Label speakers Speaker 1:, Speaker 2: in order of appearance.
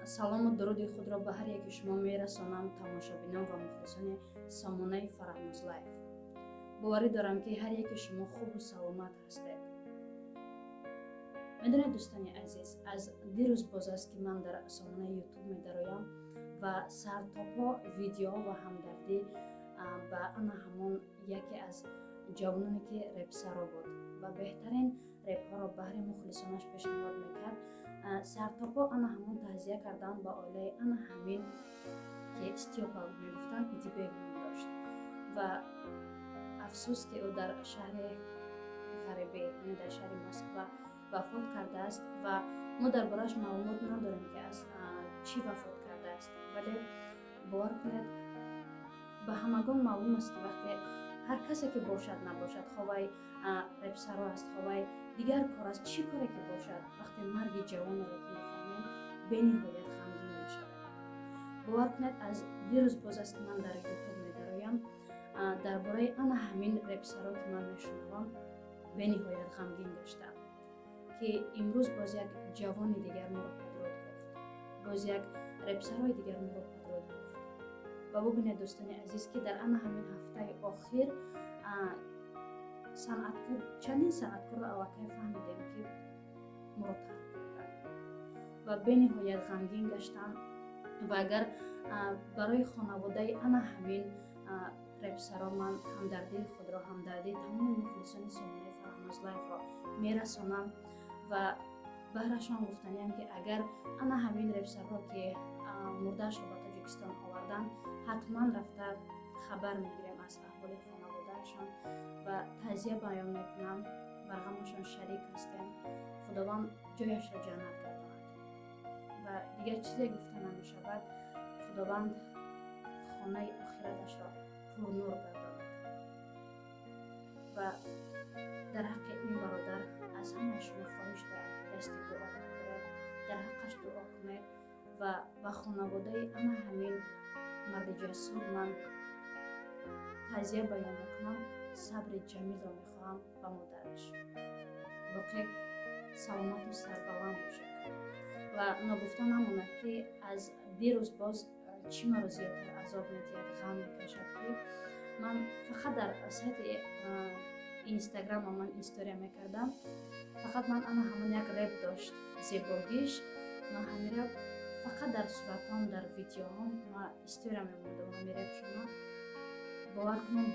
Speaker 1: салому дуруди худро ба ҳар яки шумо мерасонам, тамошобинон ва мухлисони Самонаи Фараҳнуз Лайф. боварӣ дорам ки ҳар яки шумо хубу саломат ҳастед. медонед дӯстони азиз, аз дирӯз боз аст ки ман дар Самонаи ютуб медароям ва сартопо видео ва ҳамдардӣ ба ана ҳамон яке аз ҷавононе ки репсаро буд ва беҳтарин репҳоро баҳри мухлисонаш пешниҳод мекард. Сартопо ана ҳамон таъзия кардан ба оилаи ана ҳамин ки Степа мегуфтанд Идибегум дошт ва афсӯс ки ӯ дар шаҳри ғарибӣ, яъне дар шаҳри Москва вафот кардааст ва мо дар борааш маълумот надорем ки аз чӣ вафот кардааст, вале бовар кунед ба ҳамагон маълум аст ки вақте ҳар касе ки бошад набошад, ховай репсаро аст, ховай дигар кор аст, чӣ коре ки бошад, вақте марги ҷавонеро ки мефаҳмем бениҳоят ғамгин мешавад. бовар кунед аз дирӯз боз аст ки ман дар ютуб медароям дар бораи ана ҳамин репсаро ки ман мешунавам бениҳоят ғамгин гаштам, ки имрӯз боз як ҷавони дигар моро падрод гуфт, боз як репсарои дигар моро падрод гуфт. ва бубинед дӯстони азиз ки дар ана ҳамин ҳафтаи охир чандин санъаткорро аллакай фаҳмидем ки моро тарк карданд ва бениҳоят ғамгин гаштам. ва агар барои хонаводаи ана ҳамин репсаро ман ҳамдардии худро, ҳамдардии тамоми мухлисони Самонаи Фараҳнуз Лайфро мерасонам ва баҳрашон гуфтаниям ки агар ана ҳамин репсаро ки мурдаашро ба Тоҷикистон оварданд, ҳатман рафта хабар мегирем аз аҳволи хонаводаашон ва таъзия баён мекунам, бар ғамашон шарик ҳастем. худованд ҷояшро ҷаннат гардонад ва дигар чизе гуфта намешавад. худованд хонаи охираташро пурнур гардонад ва дар ҳаққи ин бародар аз ҳамаи шумо хоҳиш дорам ки дасти дуо бардоред, дар ҳаққаш дуо кунед ва ба хонаводаи ана ҳамин марди ҷасур ман таъзия баён мекунам, сабри ҷамилро мехоҳам ба модараш. боқӣ саломату сарбаланд бошед ва ногуфта намонад ки аз дирӯз боз чӣ маро зиёдтар азоб медиҳад, ғам мекашад ки ман фақат дар сайти инстаграма ман история мекардам, фақат ман ана ҳамон як реп дошт зебогиш, ман ҳамира фақат дар суратҳом, дар видеоҳом ман история мемонадам ҳамин репшона. бовар кунед